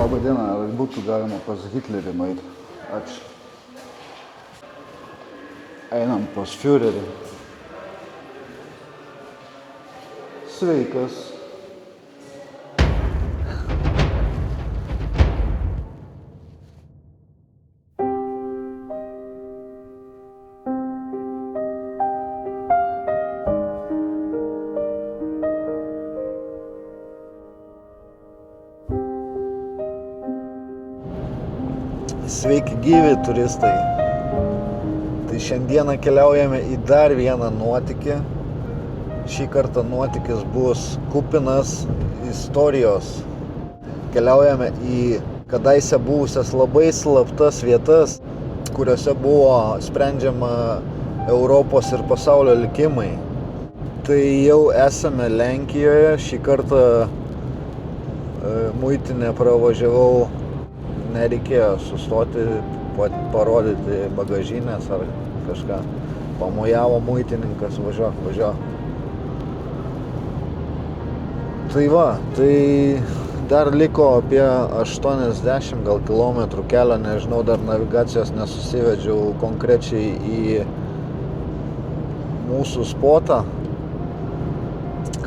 Labą dieną, ar būtų galima pas Hitlerį nueiti? Ačiū. Einam pas Führerį. Sveikas. Sveiki gyvi turistai. Tai šiandieną keliaujame į dar vieną nuotykį. Šį kartą nuotykis bus kupinas istorijos. Keliaujame į kadaise buvusias labai slaptas vietas, kuriuose buvo sprendžiama Europos ir pasaulio likimai. Tai jau esame Lenkijoje. Šį kartą muitinę pravažiavau. Nereikėjo sustoti, parodyti bagažinės ar kažką. Pamojavo muitininkas, važiuok. Tai va, tai dar liko apie 80 gal kilometrų kelio, nežinau, dar navigacijos nesusivedžiau konkrečiai į mūsų spotą.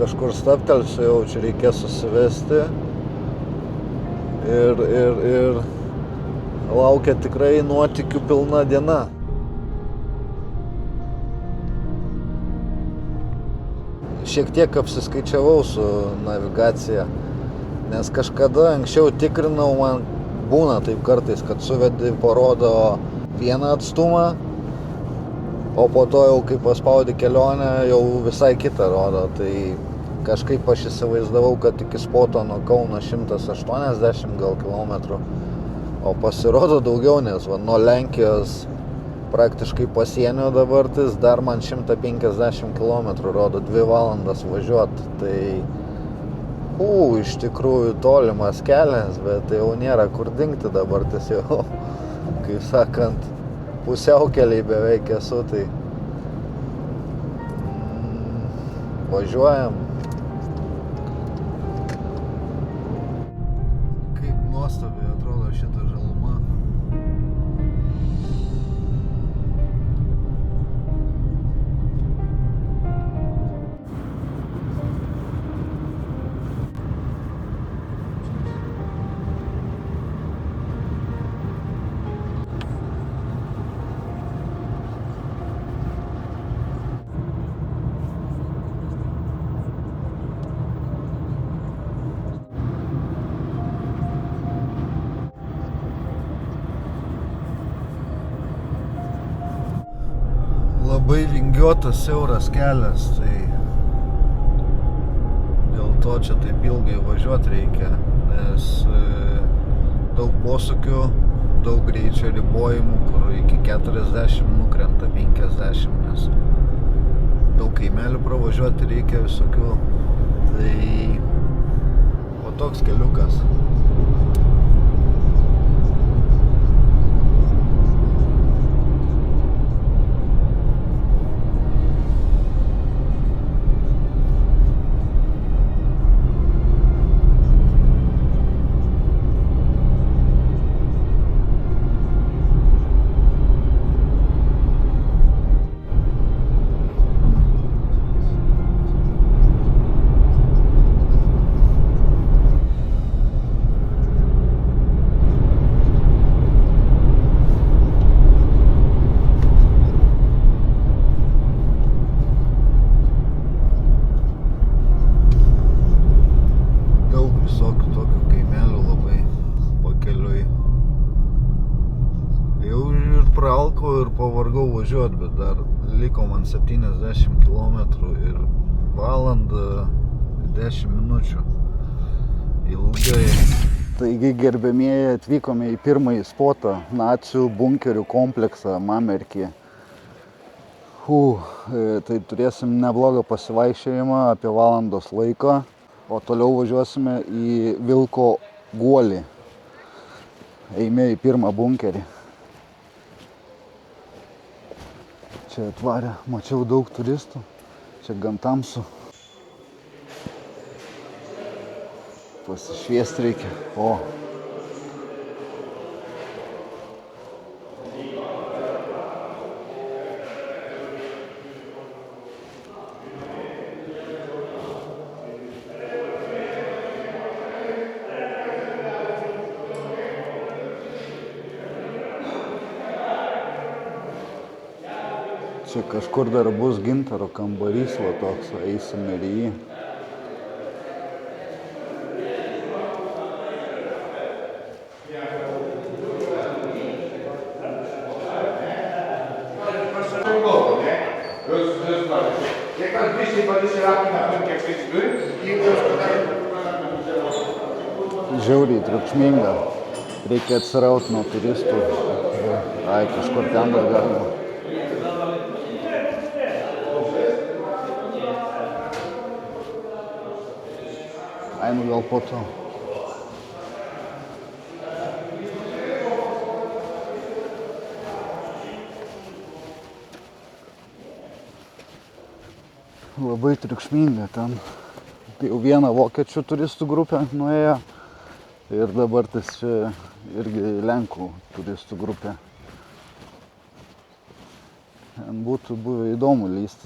Kažkur stabtelsiu, jau čia reikės susivesti. Ir laukia tikrai nuotykių pilna diena. Šiek tiek apsiskaičiavau su navigacija, nes kažkada anksčiau tikrinau, man būna taip kartais, kad suvedi, parodo vieną atstumą, o po to jau kai paspaudi kelionę, jau visai kitą rodo. Tai kažkaip aš įsivaizdavau, kad iki spoto nuo Kauno 180 gal kilometrų, o pasirodo daugiau, nes nuo Lenkijos praktiškai pasienio dabartis dar man 150 kilometrų rodo, 2 valandas važiuoti. Tai iš tikrųjų tolimas kelias, bet jau nėra kur dingti dabartis jau, kaip sakant, pusiaukeliai beveik esu, tai važiuojam. Nuostabiai atrodo šita žaluma. Labai vingiuotas, siauras kelias, tai dėl to čia taip ilgai važiuoti reikia, nes daug posūkių, daug greičio ribojimų, kur iki 40 nukrenta 50, nes daug kaimelių pravažiuoti reikia visokių, tai o toks keliukas. Praalkau ir pavargau važiuoti, bet dar liko man 70 kilometrų ir valandą 10 minučių. Ilgai. Taigi, gerbėmieji, atvykome į pirmąjį spotą, nacių bunkerių kompleksą Mamerky. Tai turėsim neblogą pasivaikščiojimą apie valandos laiko, o toliau važiuosime į Vilko guolį. Eime į pirmą bunkerį. Čia atvarė, mačiau daug turistų, čia gan tamsu. Pasišviesti reikia. Čia kažkur dar bus Gintaro kambarys, va toks, eisim ir į jį. Žiauriai triukšminga. Reikia atsiraut nuo turistų. Ai, kažkur ten dar galima. Ai, nu gal po to. Labai triukšminga ten. Jau vieną vokiečių turistų grupę nuėjo ir dabar tas čia irgi lenkų turistų grupė. Ten būtų buvę įdomu lysti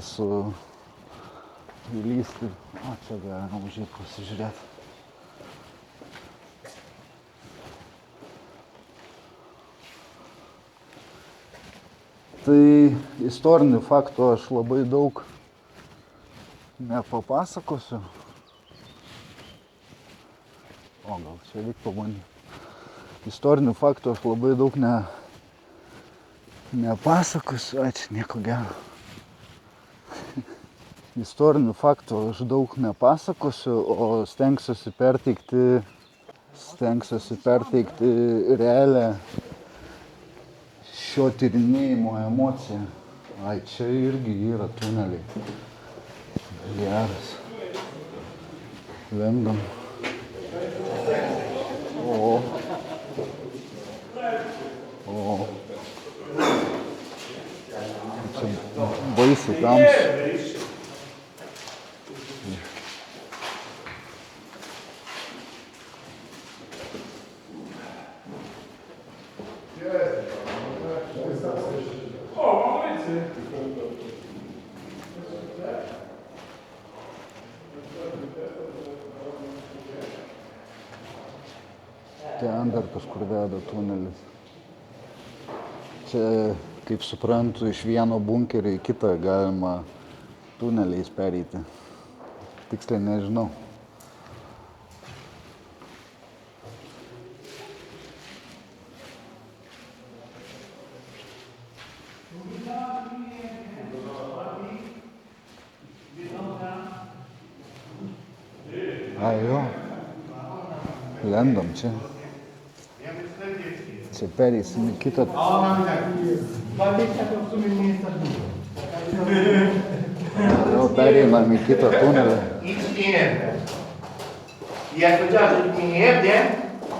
įlysti. O, čia galima užeit pasižiūrėti. Tai istorinių faktų aš labai daug nepapasakosiu. O, gal čia reik pabandyti. Istorinių faktų aš labai daug nepasakosiu. Ai, čia nieko gero. Istorinių faktų aš daug nepasakosiu, o stengsiuosi perteikti realią šio tyrinėjimo emociją. Ai, čia irgi yra tuneliai. Geras. Lendam. O. Čia baisiai tamsu. Ten dar kažkur veda tunelis. Čia, kaip suprantu, iš vieno bunkerio į kitą galima tuneliais pereiti. Tiksliai nežinau. Ai, jo. Lendam čia. Čia pereisim į kitą. Jau pereinam į kitą tunelį. I jak powiedziała, że nikt mnie nie jebnie,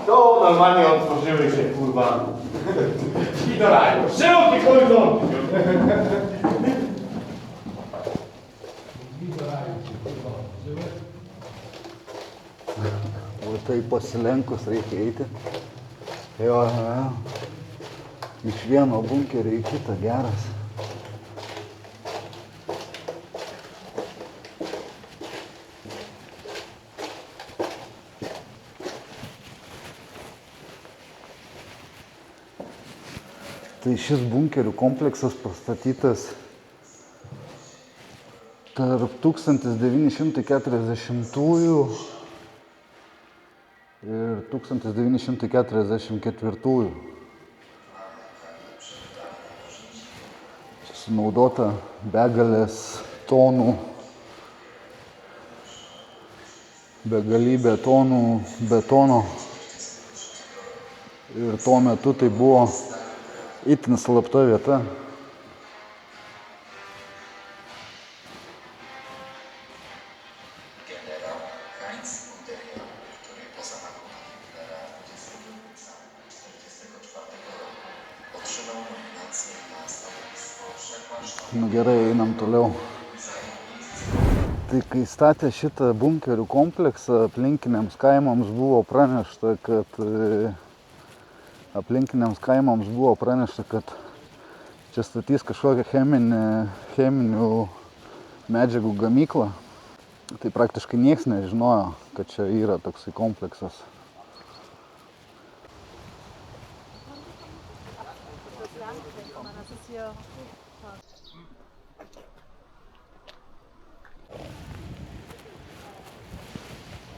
to normalnie otworzyły się, kurwa. I do raju. Szerokie horyzonty. O tai pasilenkus reikia eiti. Jo. Iš vieno bunkerio į kitą geras. Tai šis bunkerių kompleksas pastatytas tarp 1940-ųjų ir 1944-ųjų. Čia sunaudota begalės tonų, begalybė tonų betono. Ir tuo metu tai buvo itin slapta vieta. Nu gerai, einam toliau. Tai kai statė šitą bunkerių kompleksą, aplinkiniams kaimams buvo pranešta, kad čia statys kažkokią cheminių medžiagų gamyklą. Tai praktiškai nieks nežinojo, kad čia yra toksai kompleksas.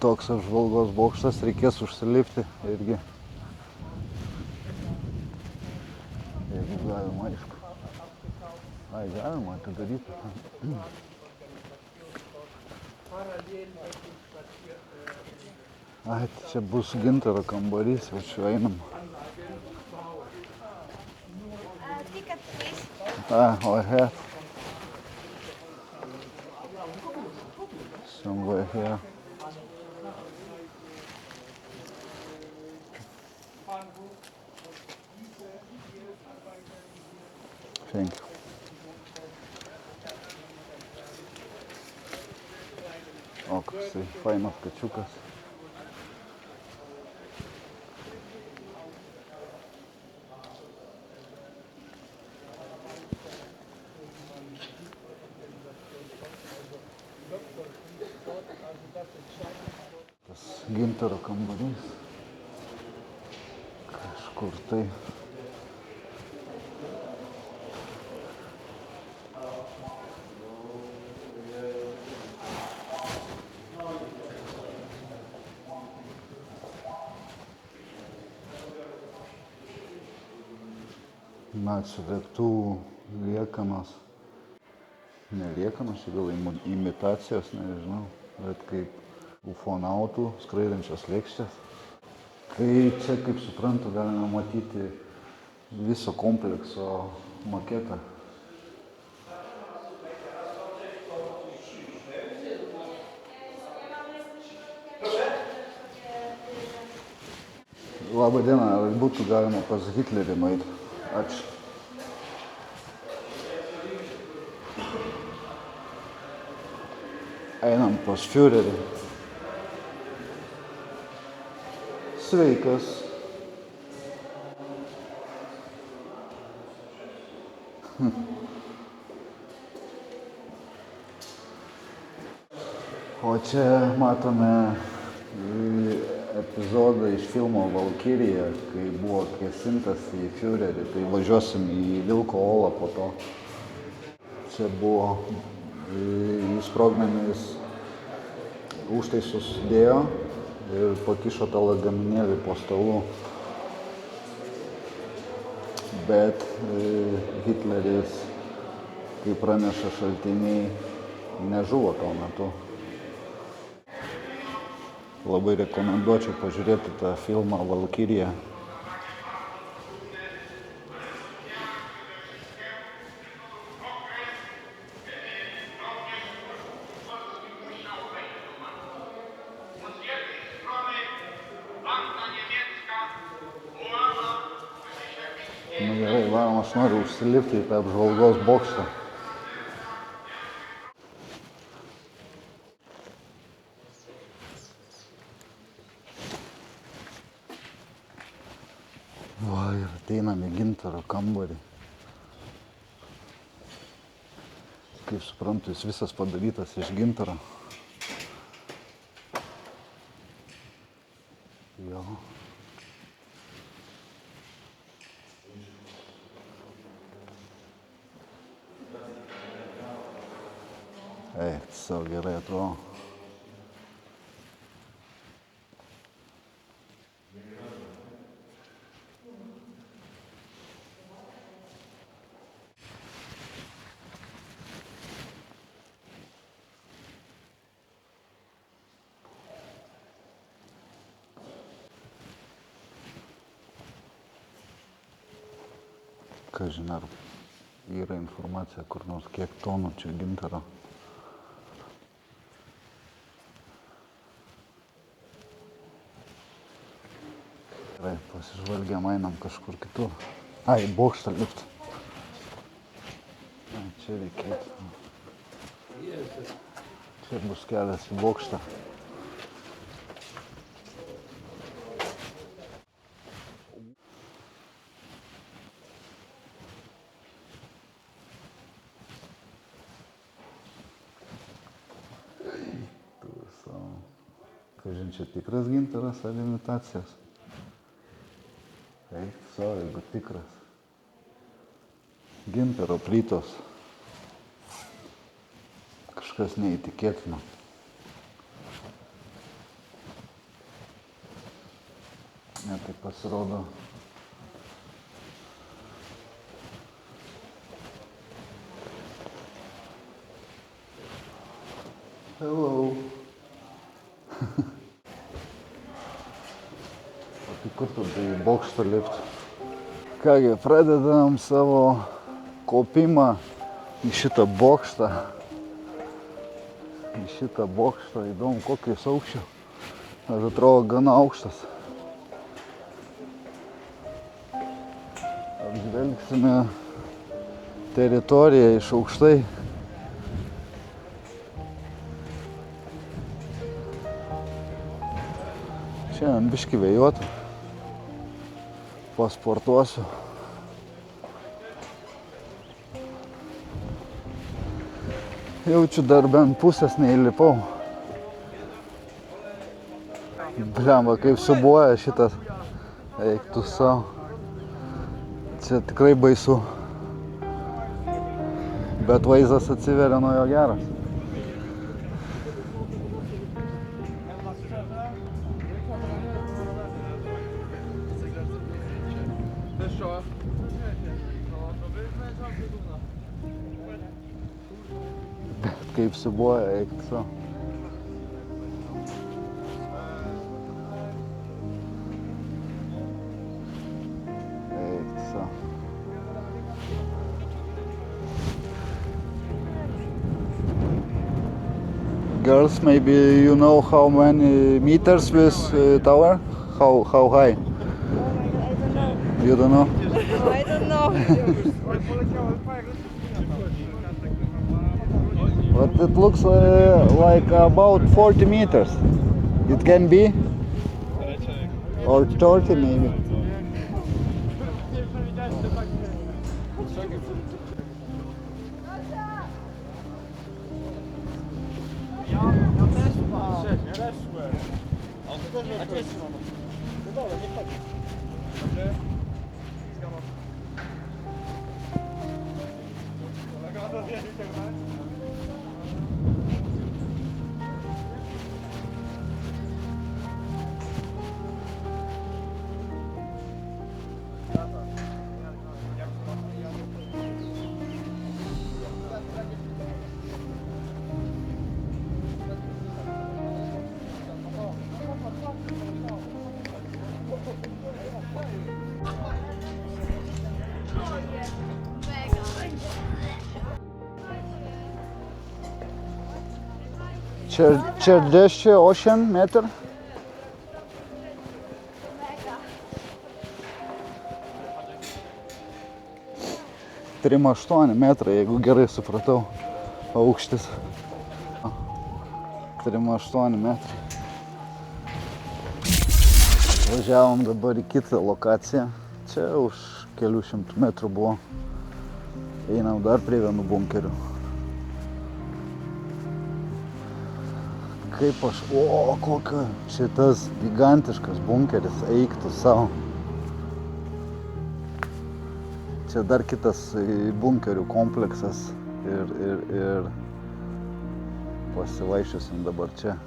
Toks apžvalgos bokštas, reikės užsilipti irgi. Jeigu galima, aišku. Ai, galima atidaryti. Ai, tai čia bus Gintaro kambarys, va čia einam. Ticket, please. Over here. Somewhere here. Thank you. O, koksai fainas kačiukas. Tas Gintaro kambarys. Kažkur tai. Na, čia lėktuvų liekanos. Ne liekanos, čia gal imitacijos, nežinau. Bet kaip ufonautų skraidančios lėkštės. Tai čia, kaip suprantu, galime matyti viso komplekso maketą. Labą dieną, ar būtų galima pas Hitlerį nueiti? Ačiū. Einam pas Führerį. Sveikas. O čia matome epizodą iš filmo Valkyrija, kai buvo kėsintas į Führerį, tai važiuosim į Vilko olą po to. Čia buvo į sprogmenis užtaisus dėjo ir pakišo tą lagaminėlį po stalu. Bet Hitleris, kaip praneša šaltiniai, nežuvo tuo metu. Labai rekomenduočiau pažiūrėti tą filmą Valkyrija. Nu gerai, varom, aš noriu užsilipti į tą apžvalgos bokštą. Va, ir ateinam į Gintaro kambarį. Kaip suprantu, jis visas padarytas iš gintaro. Jo. Savo gerai atrodo. Kažin ar yra informacija kur nors kiek tonų čia gintaro. Gerai, pasižvalgiam, einam kažkur kitur. Ai, bokštą lipt. Čia reikėtų. Čia bus kelias į bokštą. Kažin čia tikras gintaras ar imitacijos? Eik savo, jeigu tikras. Gintaro plytos. kažkas neįtikėtino. Ne, tai pasirodo. Hello. O tai kur tada į bokštą lipti? Kągi, pradedam savo kopimą į šitą bokštą. Įdomu, kokius aukščio. Aš atrodo gana aukštas. Apžvelgsime teritoriją iš aukštai. Šiandien biškį vėjuotų. Pasportuosiu. Jaučiu dar bent pusės neįlipau. Blemba, kaip siubuoja šitas. Eik tu savo. Čia tikrai baisu. Bet vaizdas atsiveria nuo jo geras. Bet kaip siubuoja, eik tu savo. Girls, maybe you know how many meters this tower? How high? Oh my god, I don't know. You don't know? No, I don't know. But it looks like about 40 meters. It can be? Or 30 maybe. Čia 10 metrų. Trim 8 metrai, jeigu gerai supratau, aukštis. 3-8 metrai. Važiavom dabar į kitą lokaciją. Čia už kelių šimtų metrų buvo. Einam dar prie vienų bunkerių. Kaip aš... O, kokia šitas gigantiškas bunkeris, eik tu savo. Čia dar kitas bunkerių kompleksas ir pasivaiščiosim dabar čia.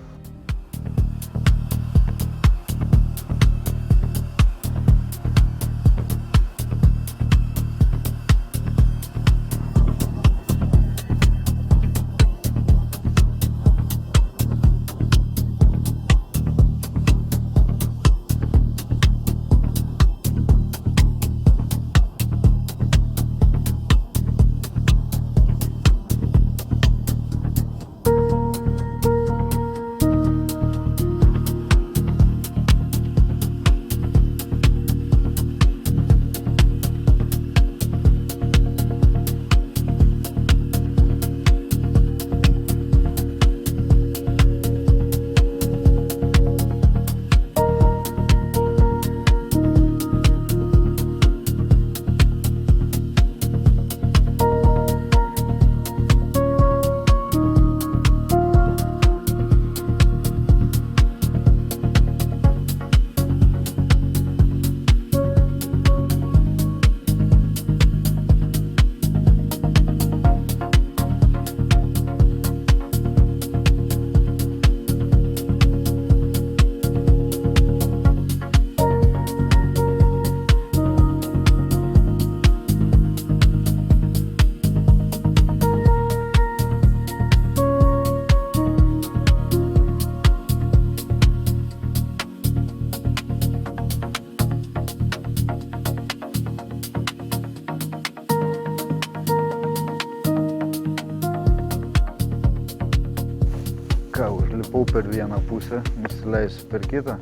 Atėjau per vieną pusę, nusileisiu per kitą.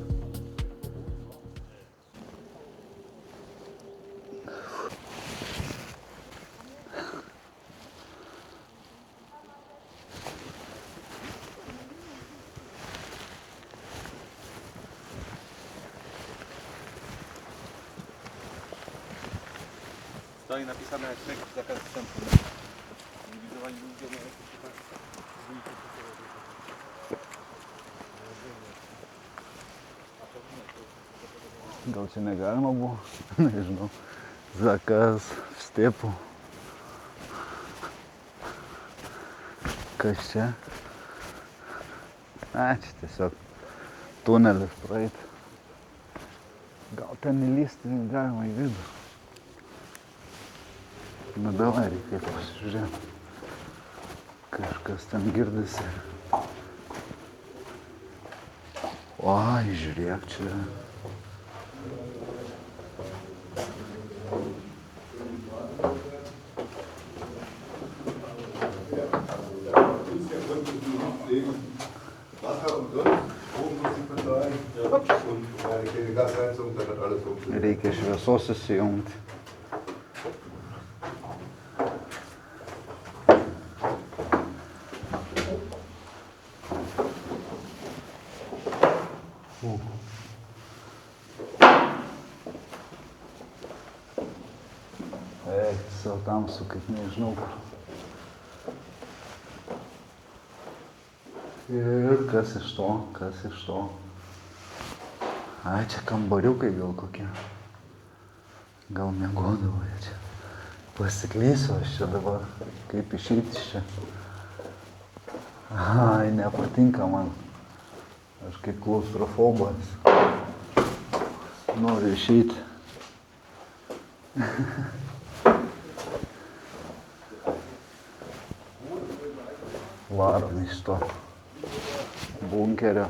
Stoi napisane zakaz wstępu. Inwigilowani ludzie mają Gal čia negalima buvo, nežinau, zakaz vstėpų. Kas čia? Čia tiesiog tunelis praeit. Gal ten įlysti galima į vidų. Na davai, reikia pasižiūrėti. Kažkas ten girdisi. Oi, žiūrėk čia. Reikia šviesos įsijungti. Savo tamsu, kaip nežinau kur. Ir kas iš to, kas iš to. Ai, čia kambariukai gal kokie. Gal miegodavo jie čia. Pasiklysiu aš čia dabar, kaip išeiti iš čia. Ai, nepatinka man. Aš kaip klaustrofobas. Noriu išeiti. Varom iš to bunkerio.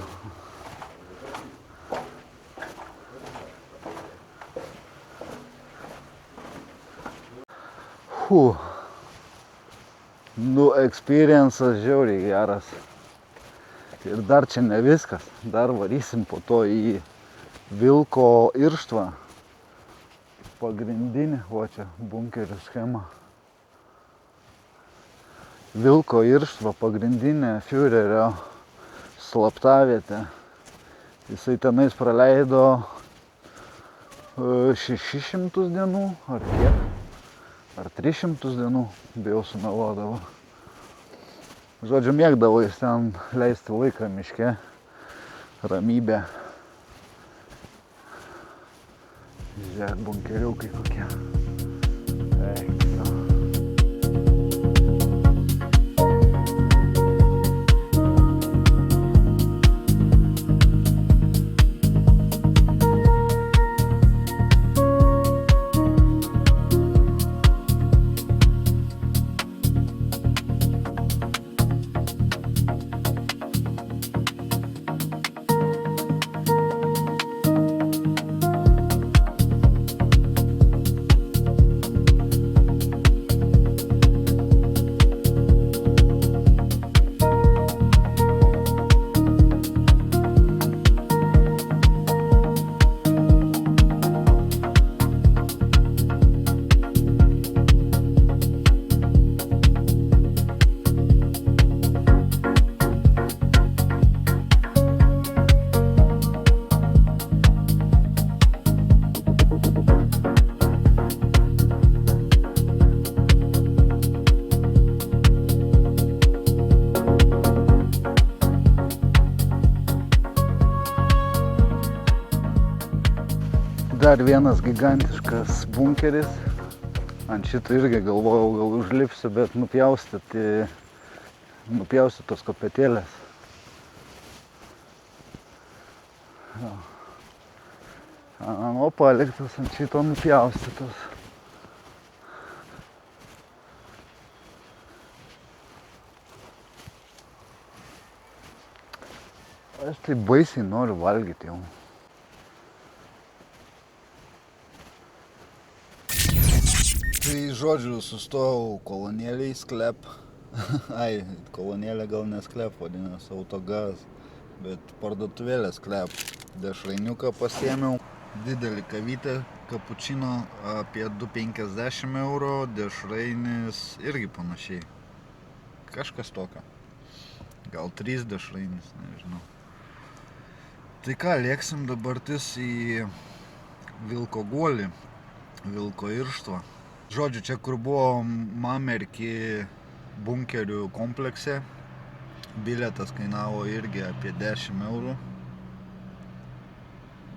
Nu, experience'as žiauriai geras. Ir dar čia ne viskas. Dar varysim po to į Vilko irštvą. Pagrindinė, o čia bunkerio schema. Vilko irštva pagrindinė Führerio slaptavietė. Jisai tenais praleido 600 dienų, ar kiek? Ar 300 dienų, bijau sumeluodavo. Žodžiu, mėgdavo jis ten leisti laiką miške, ramybę. Žiūrėk, bunkeriukai kokie. Dar vienas gigantiškas bunkeris. Ant šito irgi galvojau, gal užlipsiu, bet nupjausiu tos kopėtėlės. O paliktas ant šito nupjaustytos. Aš tai baisiai noriu valgyti jau. Tai žodžiu, sustojau kolonėlėj sklep. Ai, kolonėlė gal ne sklep vadinasi, autogaz. bet parduotuvėlės klepas. Dešrainiuką pasiėmiau, didelį kavytę, kapučino apie 2,50 €, dešrainis irgi panašiai. Kažkas tokio. Gal 3 dešrainis, nežinau. Tai ką, lėksim dabartis į Vilko guolį, Vilko irštvą. Žodžiu, čia kur buvo Mamerki bunkerių komplekse, bilietas kainavo irgi apie 10 €.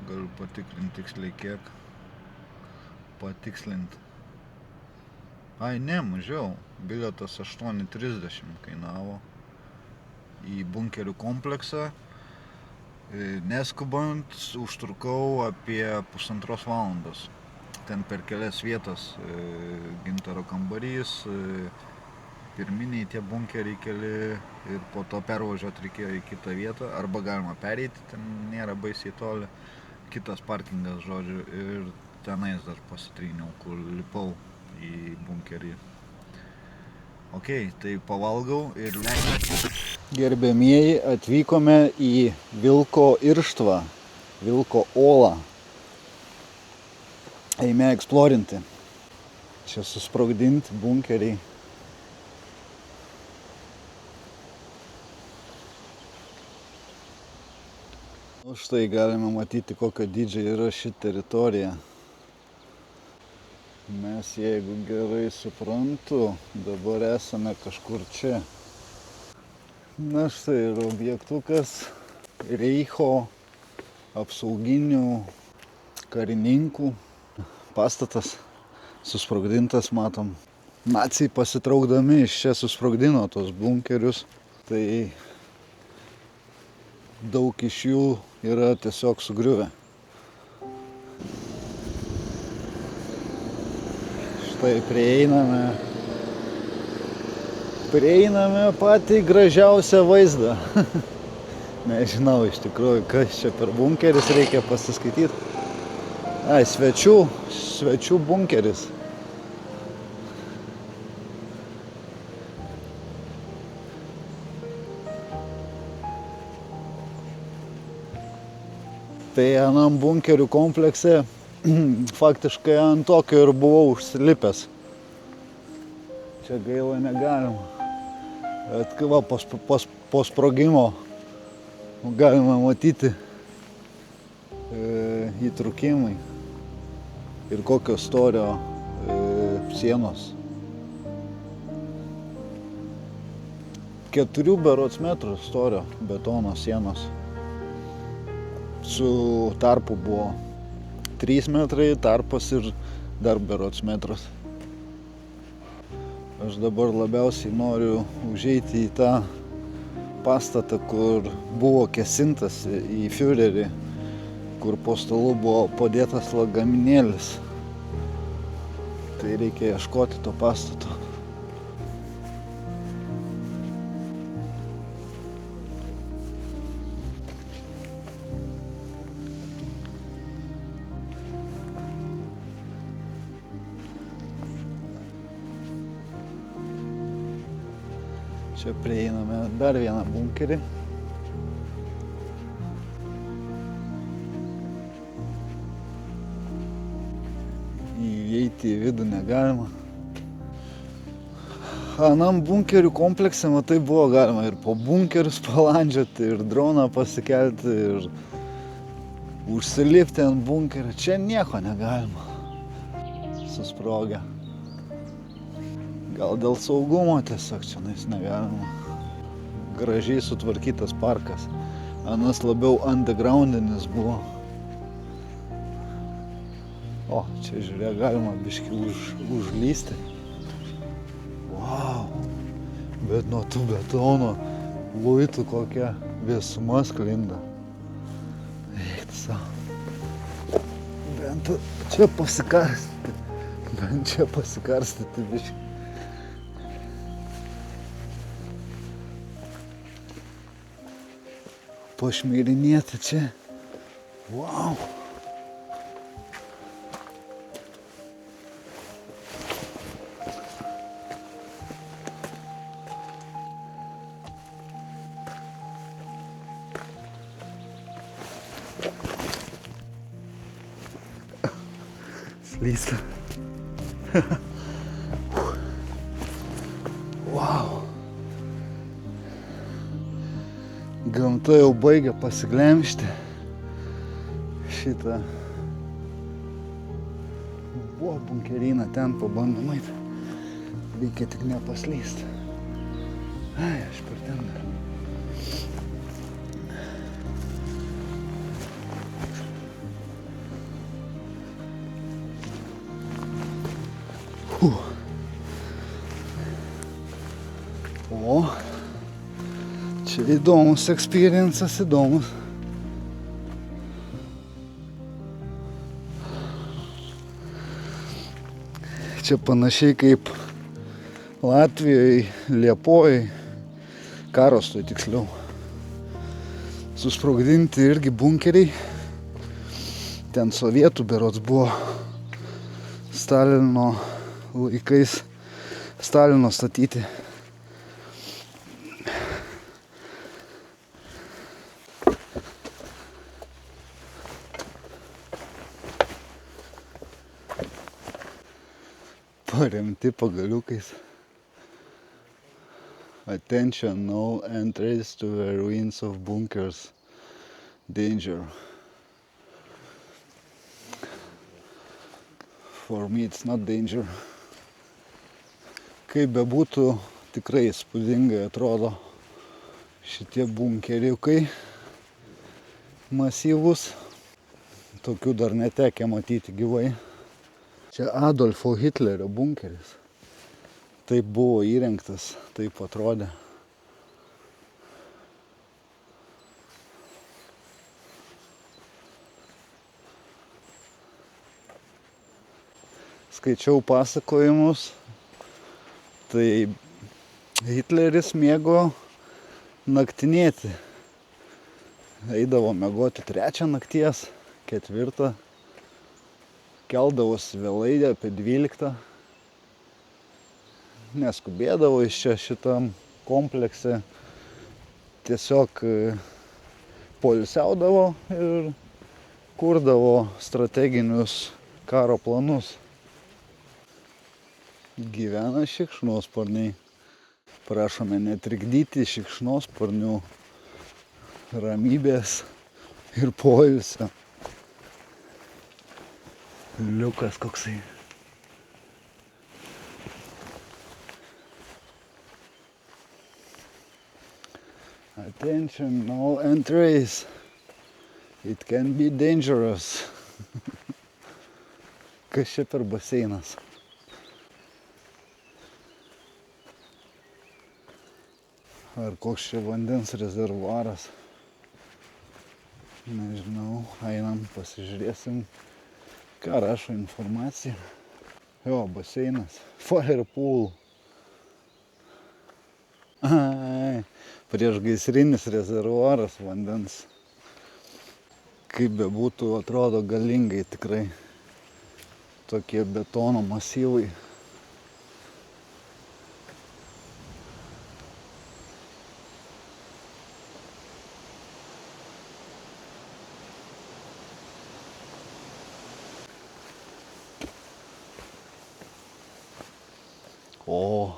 Galiu patikrinti tiksliai kiek. Ai, ne, mažiau. Bilietas 8,30 kainavo į bunkerių kompleksą. Neskubant, užtrukau apie 1,5 valandos. Ten per kelias vietas, gintaro kambarys, pirminiai tie bunkeriai keli ir po to pervažiuoti reikėjo į kitą vietą, arba galima pereiti, ten nėra baisiai toli. Kitas parkingas, žodžiu, ir tenais dar pasitryniau, kur lipau į bunkerį. Ok, tai pavalgau ir leidžiu. Gerbėmieji, atvykome į Vilko irštvą, Vilko olą. Eime eksplorinti. Čia susprogdinti bunkeriai. Štai galime matyti, kokio dydžio yra ši teritorija. Mes, jeigu gerai suprantu, dabar esame kažkur čia. Na štai ir objektukas Reicho apsauginių karininkų pastatas susprogdintas, matom. Naciai pasitraukdami iš čia susprogdino tos bunkerius, tai daug iš jų yra tiesiog sugriuvę. Štai prieiname patį gražiausią vaizdą. Nežinau iš tikrųjų, kas čia per bunkeris, reikia pasiskaityti. Ai, svečių bunkeris. Tai anam bunkerių komplekse faktiškai ant tokio ir buvau užsilipęs. Čia gaila negalima. Bet va, po sprogimo galima matyti įtrūkimai ir kokio storio sienos. 4 berods metrų storio betono sienos. Su tarpu buvo 3 metrai, tarpas ir dar berods metras. Aš dabar labiausiai noriu užeiti į tą pastatą, kur buvo kėsintas į Führerį, kur po stalu buvo padėtas lagaminėlis. Tai reikia ieškoti to pastato. Čia prieiname dar vieną bunkerį. Įeiti į vidų negalima. Anam bunkerių komplekse, matai, buvo galima ir po bunkerius palandžioti, ir droną pasikelti, ir užsilipti ant bunkerio. Čia nieko negalima. Susprogę. Gal dėl saugumo tiesiog čia negalima. Gražiai sutvarkytas parkas. Anas labiau undergroundinis buvo. O, čia žiūrėk, galima biškį užlysti. Wow! Bet nuo tų betono luitų kokia vėsuma sklinda. Eikti savo. Bent čia pasikarstyti biškį. Pašmirinėti čia. Wow! slysta. Wow. Gamta jau baigia pasiglemžti šitą bunkeriną, ten pabandom eit. Reikia tik nepaslyst. Ai, aš per ten dar. O, čia įdomus experiences, įdomus. Čia panašiai kaip Latvijoje, Liepojoje, Karostoj tiksliau. Susprogdinti irgi bunkeriai. Ten sovietų berods buvo Stalino laikais, Stalino statyti. Paremti pagaliukais. Attention, no entries to the ruins of bunkers. Danger. For me it's not danger. Kaip bebūtų, tikrai įspūdingai atrodo šitie bunkeriukai masyvus. Tokių dar netekę matyti gyvai. Čia Adolfo Hitlerio bunkeris. Taip buvo įrengtas, taip atrodė. Skaičiau pasakojimus, tai Hitleris mėgo naktinėti. Eidavo miegoti 3 nakties, 4. Keldavosi vėlai apie 12. Neskubėdavo iš čia šitam komplekse. Tiesiog poilsiaudavo ir kurdavo strateginius karo planus. Gyvena šikšnosparniai. Prašome netrikdyti šikšnosparnių ramybės ir poilsio. Liukas koksai. Attention, no entries. It can be dangerous. Kas čia per baseinas? Ar koks čia vandens rezervuaras? Nežinau, einam, pasižiūrėsim. Ką rašo informacija? Jo, baseinas. Fire pool. Ai, priešgaisrinis rezervuaras vandens. Kaip bebūtų, atrodo galingai tikrai. Tokie betono masyvai. O,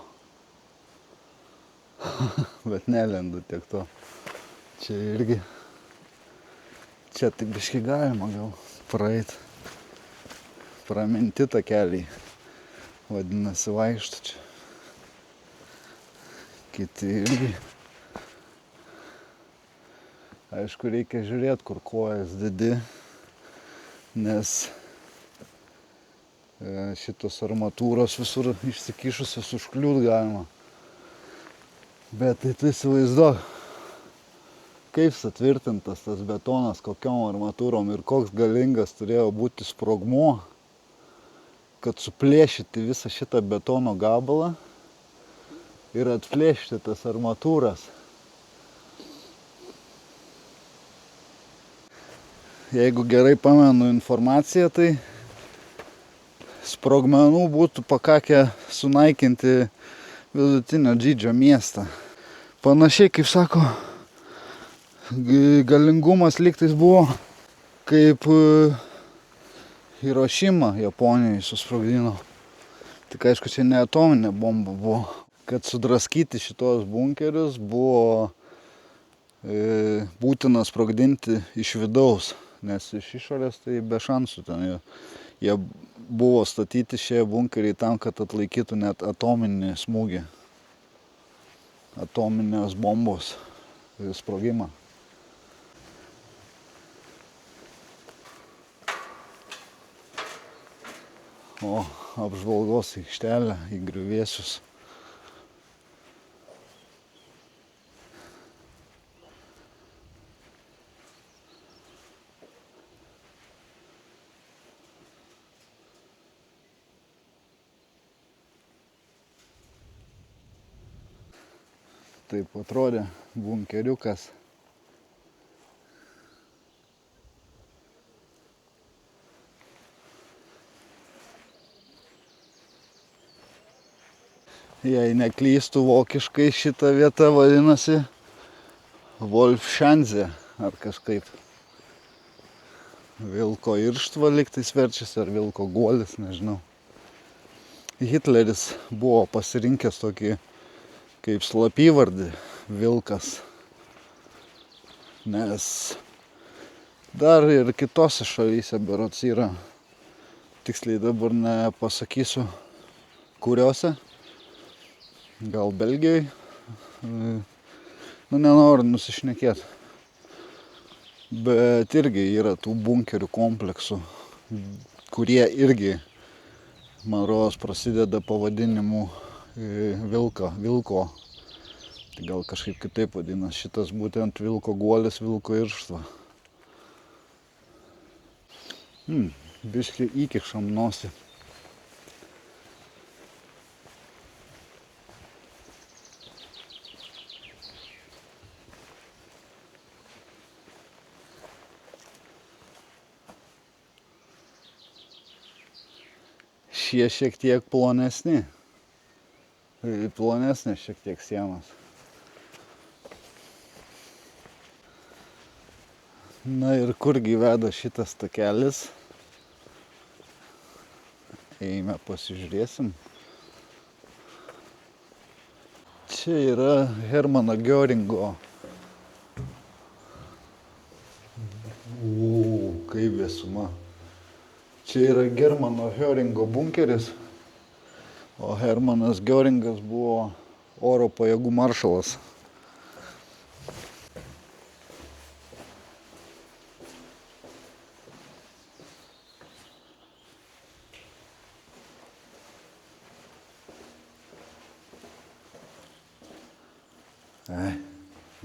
bet nelendu tiek to. Čia irgi, čia taip biškai galima gal praeit. Praminti takeliai, vadinasi, vaikštų čia. Kiti irgi. Aišku, reikia žiūrėti, kur kojas dedi, nes šitos armatūros visur išsikišusios užkliūt galima. Bet tai tu įsivaizduok, kaip sutvirtintas tas betonas, kokiom armatūrom ir koks galingas turėjo būti sprogmuo, kad suplėšyti visą šitą betono gabalą ir atplėšti tas armatūras. Jeigu gerai pamenu informaciją, tai sprogmenų būtų pakakę sunaikinti vidutinio dydžio miestą. Panašiai, kaip sako, galingumas lygtais buvo kaip Hirošimą Japonijai susprogdino. Tik aišku, čia ne atominė bomba buvo. Kad sudraskyti šitos bunkerius buvo būtina sprogdinti iš vidaus, nes iš išorės tai be šansų ten. Jie buvo statyti šie bunkeriai tam, kad atlaikytų net atominį smūgį, atominės bombos sprogimą. O apžvalgos aikštelę į griuvėsius. Taip atrodė bunkeriukas. Jei neklystų, vokiškai šita vieta vadinasi Wolfschanze ar kažkaip. Vilko irštva lygtais verčiasi, ar vilko guolis, nežinau. Hitleris buvo pasirinkęs tokį kaip slapyvardį vilkas, nes dar ir kitose šalyse berods yra, tiksliai dabar nepasakysiu kuriuose, gal Belgijoj, nenoriu nusišnekėti, bet irgi yra tų bunkerių kompleksų, kurie irgi, man rodos, prasideda pavadinimu vilko. Tai gal kažkaip kitaip vadina. Šitas būtent vilko guolis, vilko irštva. Biškį įkišam nosį. Šie šiek tiek plonesni. Plonesnės šiek tiek sienos. Na ir kurgi veda šitas takelis? Eime pasižiūrėsim. Čia yra Hermano Göringo. Kaip vėsuma. Čia yra Hermano Göringo bunkeris, o Hermanas Göringas buvo oro pajėgų maršalas.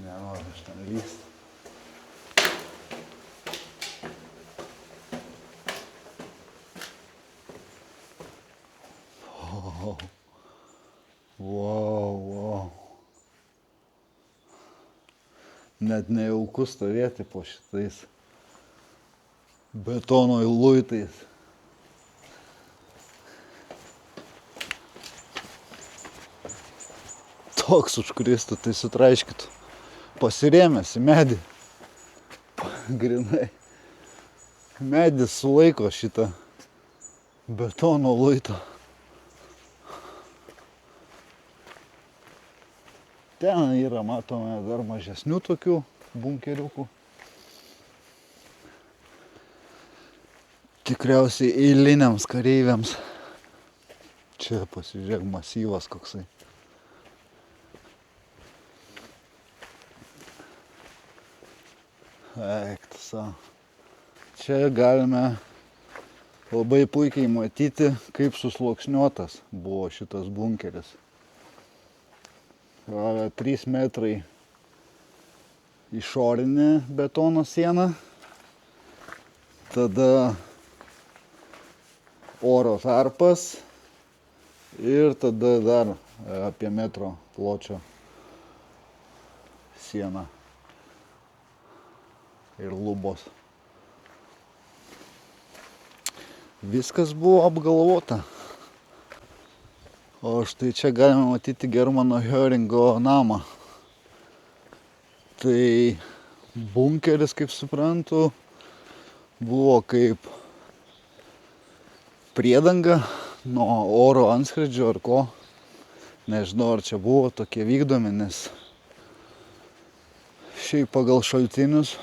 Nenoriu aš ten lyst. Wow. Net nejauku stovėti po šitais betono luitais. Toks užkristų, tai sutraiškytų. Pasirėmęs į medį. Grinai. Medis sulaiko šitą betono luitą. Ten yra, matome, dar mažesnių tokių bunkeriukų. Tikriausiai eiliniams kareiviams. Čia pasižiūrėk, masyvas koksai. Eik tu savo. Čia galime labai puikiai matyti, kaip susluoksniuotas buvo šitas bunkeris. 3 metrai išorinė betono siena, tada oro tarpas ir tada dar apie metro pločio siena ir lubos. Viskas buvo apgalvota. O štai čia galime matyti Hermano Göringo namą. Tai bunkeris, kaip suprantu, buvo kaip priedanga nuo oro antskrydžio ar ko. Nežinau, ar čia buvo tokie vykdomi, nes šiaip pagal šaltinius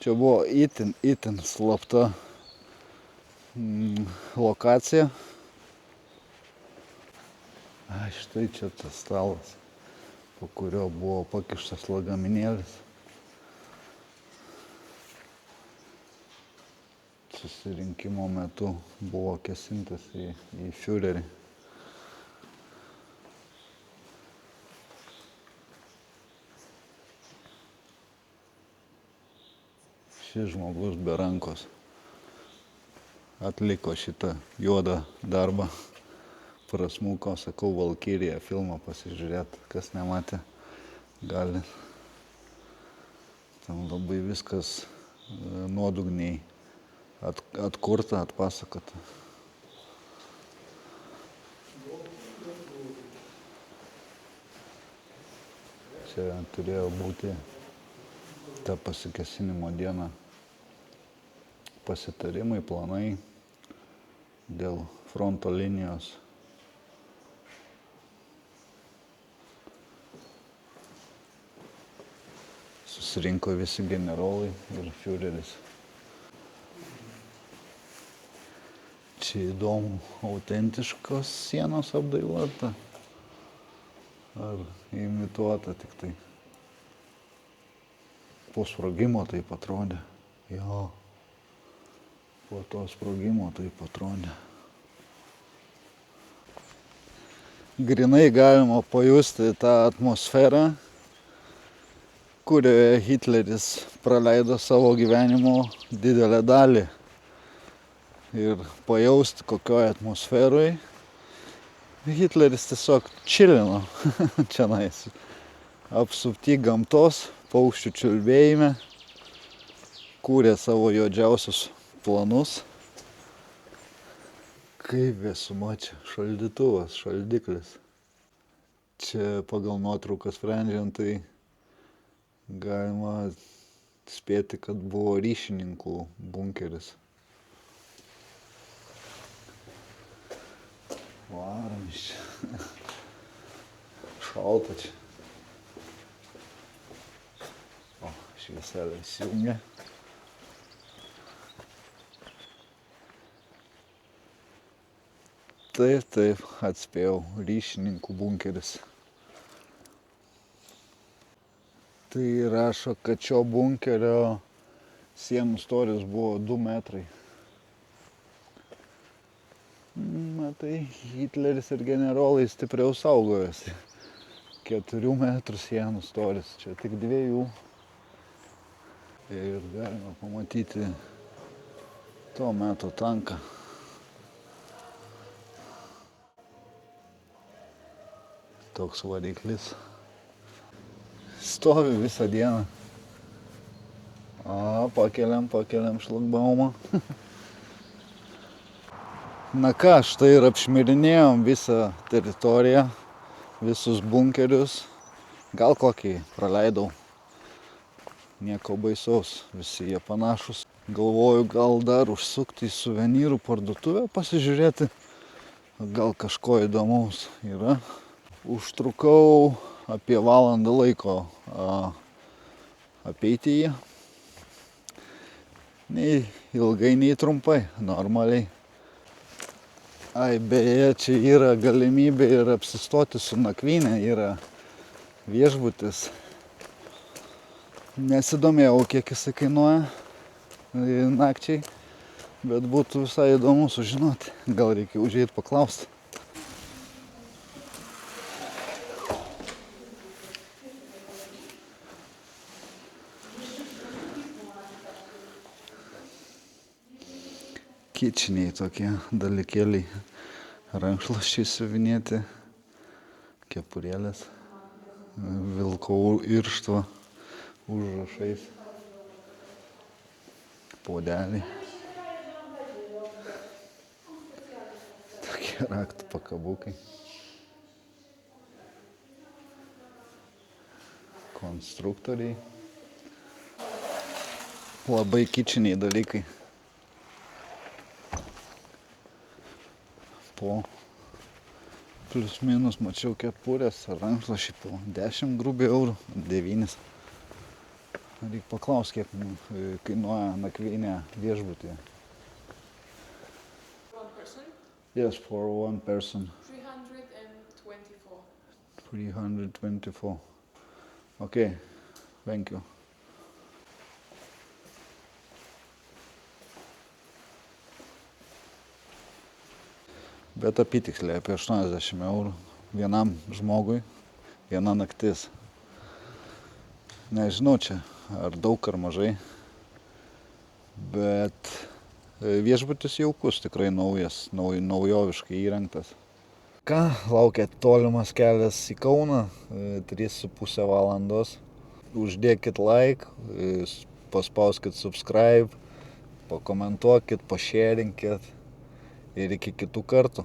čia buvo itin slapta lokacija. Štai čia tas stalas, po kurio buvo pakištas lagaminėlis. Susirinkimo metu buvo kėsintas į Fiurerį. Šis žmogus be rankos atliko šitą juodą darbą. Prasmuko, sakau, Valkyrija filmą pasižiūrėt, kas nematė, gali. Tam labai viskas nuodugniai atkurta, atpasakota. Čia turėjo būti ta pasikėsinimo diena pasitarimai, planai dėl fronto linijos. Susirinko visi generolai ir Fiureris. Čia įdomu, autentiškos sienos apdailota ar imituota tik tai. Po sprogimo taip atrodė. Jo, po to sprogimo taip atrodė. Grinai galima pajusti tą atmosferą, kurioje Hitleris praleido savo gyvenimo didelę dalį. Ir pajausti, kokioje atmosferoje Hitleris tiesiog čilino čionais. Apsupti gamtos, paukščių čiulbėjime, kūrė savo juodžiausius planus. Kaip vėsuma čia, šaldytuvas, šaldiklis. Čia pagal nuotrauką sprendžiant, tai galima spėti, kad buvo ryšininkų bunkeris. Varom iš čia. Šalta čia. O, švieselė įsijungia. Taip, atspėjau, ryšininkų bunkeris. Tai rašo, kad šio bunkerio sienų storis buvo 2 metrai. Matai, Hitleris ir generolai stipriau saugojosi. 4 metrų sienų storis, čia tik 2. Ir galima pamatyti to meto tanką. Toks variklis. Stovi visą dieną. Pakeliam šlagbaumą. Na ką, štai ir apšmirinėjom visą teritoriją, visus bunkerius. Gal kokį praleidau. Nieko baisaus, visi jie panašus. Galvoju, gal dar užsukti į suvenyrų parduotuvę pasižiūrėti. Gal kažko įdomaus yra. Užtrukau apie valandą laiko apeiti jį. Nei ilgai, nei trumpai, normaliai. Beje, čia yra galimybė ir apsistoti su nakvyne, yra viešbutis. Nesidomėjau, kiek jisai kainuoja nakčiai, bet būtų visai įdomu sužinoti. Gal reikia užeit paklausti. Kičiniai tokie dalykėliai, rankšluosčiai siuvinėti, kepurėlės, vilkau irštva užrašais, podeliai. Tokie raktų pakabukai. Konstruktoriai. Labai kičiniai dalykai. po plius minus mačiau kepurės ar rankšluosčiai po 10 grubiai eurų, 9. Reik paklaust, kiek kainuoja nakvynė viešbutyje. One person, Yes, for one person. 324. 324. Okay, thank you. Bet apytiksliai apie 80 eurų vienam žmogui, viena naktis. Nežinau čia, ar daug ar mažai, bet viešbutis jaukus, tikrai naujas, naujoviškai įrengtas. Ką, laukia tolimas kelias į Kauną, 3,5 valandos. Uždėkit like, paspauskit subscribe, pakomentuokit, pašėrinkit ir iki kitų kartų.